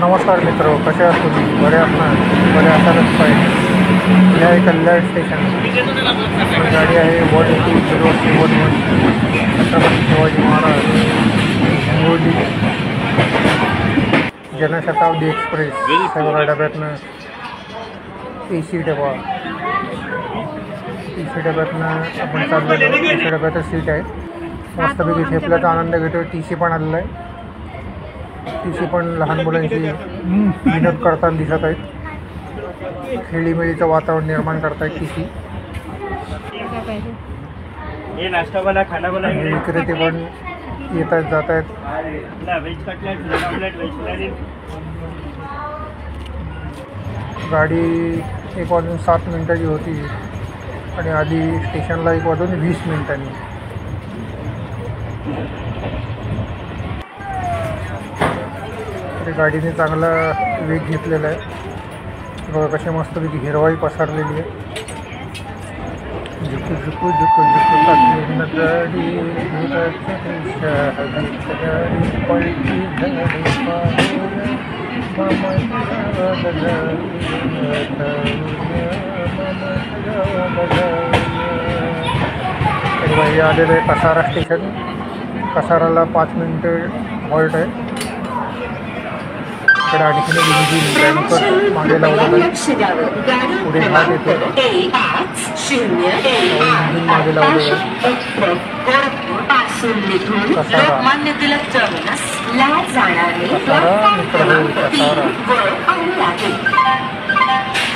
नमस्कार मित्र, कसे आहात तुम्ही? बरे आहात ना? बरे असायलाच पाहिजे. या कल्याण स्टेशन गाडी आहे 12071 छत्रपती शिवाजी महाराज हिंगोली जनशताब्दी एक्सप्रेस. सगळ्या डब्यातनं AC डबा. AC डब्यातनं आपण चाललेलो. AC डब्यातच सीट आहे. मस्तपैकी ठेपल्याचा आनंद घेतो. TC पण आलेला आहे. TC पण लहान मुलांची विनोद करताना दिसत आहेत. खेळीमेळीचं वातावरण निर्माण करतायत TC. विक्रेते पण येत आहेत जात आहेत. गाडी 1:07 होती आणि आधी स्टेशनला 1:20. गाडीने चांगला वेग घेतलेला आहे. बघा कशी मस्तपैकी हिरवाई पसरलेली आहे. झुकू झुकू झुकू झुकू गाडी आलेलं आहे कसारा स्टेशन. कसाराला 5 मिनिटं हॉल्ट आहे. इकडे आणखीन इंजिन मागे लावलेलं आहे. पुढे भाग येतो. इंजिन मागे लावलेलं आहे. कसारा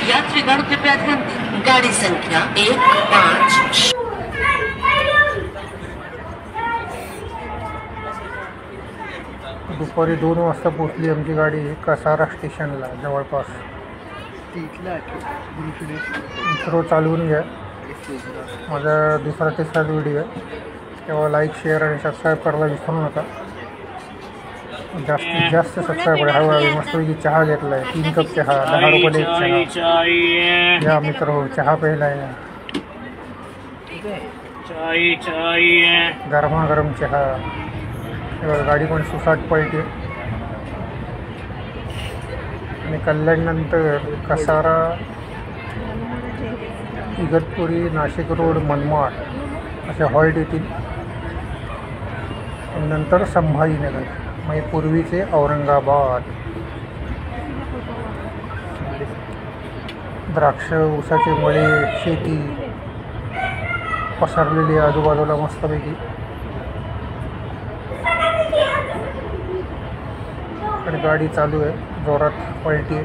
यात्रीगण कृपया ध्यान दें, गाड़ी संख्या 15। दुपारी 2 वाजता पोचली आमची गाडी कसारा स्टेशनला जवळपास. इंट्रो चालवून घ्या. माझा दुसरा तिसरा व्हिडिओ आहे, तेव्हा लाईक शेअर आणि सबस्क्राईब करायला विसरू नका. जास्तीत जास्त सबस्क्राईब करा. हळूहळू मस्तपैकी चहा घेतला आहे. 3 कप चहा, 10 रुपये एक चहा. या मित्र हो, चहा प्यायला या. गरमागरम चहा. गाडी पण सुसाट पळते. आणि कल्याणनंतर कसारा, इगतपुरी, नाशिक रोड, मनमाड असे हॉल्ट येतील. नंतर संभाजीनगर, म्हणजे पूर्वीचे औरंगाबाद. द्राक्ष, ऊसाचे मळे, शेती पसरलेली आजूबाजूला मस्तपैकी. आणि गाडी चालू आहे, जोरात पलटी आहे.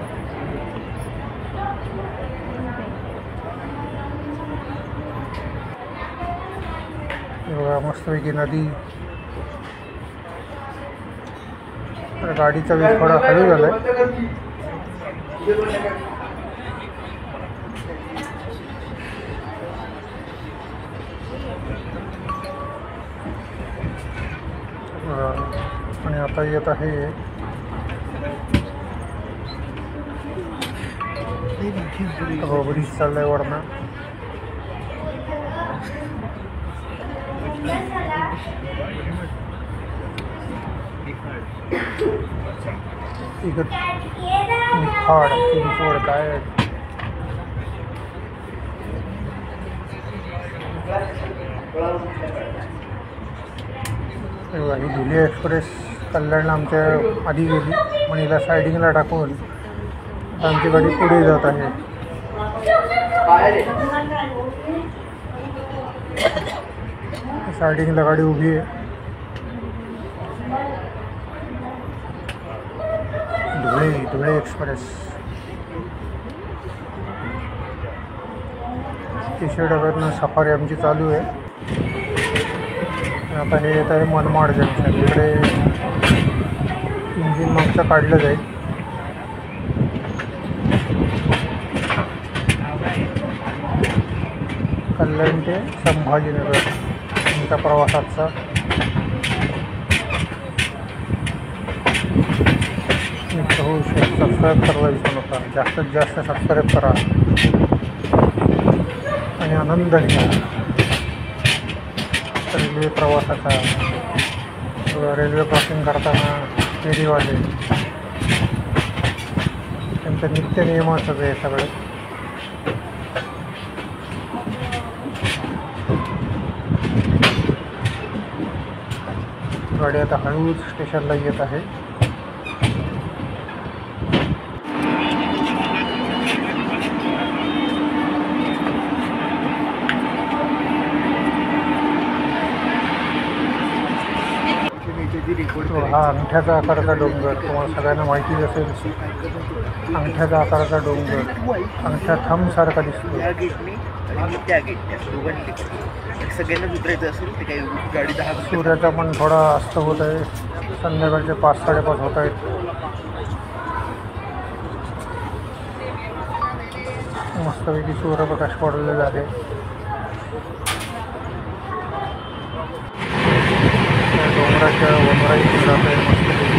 मस्तपैकी नदी. गाडीचा वेग थोडा हळू झाला आहे. आणि आता येत आहे ब्रिज चाललाय वरनं. निफाड पिंपोड काय ही धुळे एक्सप्रेस कल्याणला आमच्या आधी गेली, पण हिला सायडिंगला टाकून आमची गाडी पुढे जात आहे. सायडिंगला गाडी उभी आहे. धुळे एक्सप्रेस. तिसऱ्या डब्यातनं सफारी आमची चालू आहे. आता हे येत आहे मनमाड जंक्शन. इकडे इंजिन मागचं काढलं जाईल. कल्याण ते संभाजीनगर तुमच्या प्रवासाचा. हो, सबस्क्राईब करायला विसरू नका. जास्तीत जास्त सबस्क्राईब करा आणि आनंद घ्या रेल्वे प्रवासाचा. रेल्वे क्रॉसिंग करताना फेरीवाले त्यांचं नित्य नियम असं आहे सगळे. गाडी आता हळूच स्टेशनला येत आहे. हा अंगठ्याचा आकाराचा डोंगर, तुम्हाला सगळ्यांना माहितीच असेल. अंगठ्याचा आकाराचा डोंगर, अंगठ्या थंबसारखा दिसतो. सगळ्यांना उतरायचं असेल ते काही गाडी 10. सूर्याचा पण थोडा अस्त होत आहे. संध्याकाळचे 5-5:30 होत आहेत. मस्तपैकी सूर्यप्रकाश पडलेला आहे. डोंगराच्या वनराईतून जात आहे मस्तपैकी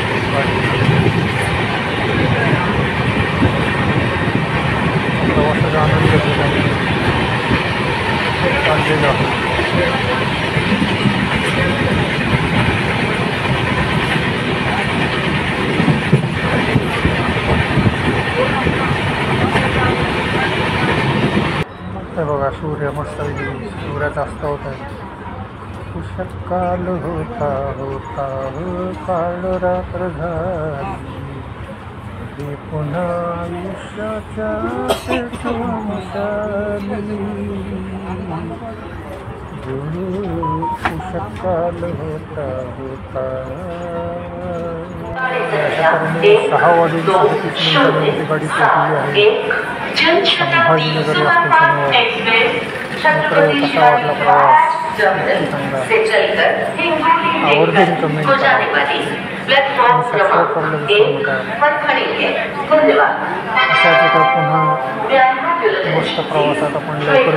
प्रवासाचा आनंद घेतला चाललेला आहे. हे बघा सूर्य मस्तपैकी सूर्याचा अस्त होत आहे. काल होता होता काळ रात्र झाली पुन्हा आयुष्याच्या काल होता होता. 6 वाजून 37 मिनिटांनी गाडी पोहोचली आहे संभाजीनगर या स्टेशनवर. कसा वाटला प्रवास? आवर्जून कमेंट करा आणि सबस्क्राईब करायला विसरू नका. अशाच एका पुन्हा मस्त प्रवासात आपण लवकर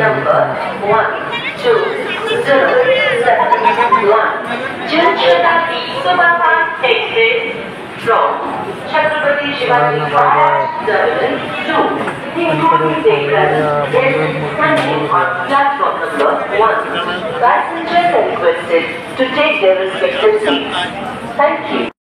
Passengers are requested to take their respective seats. Thank you.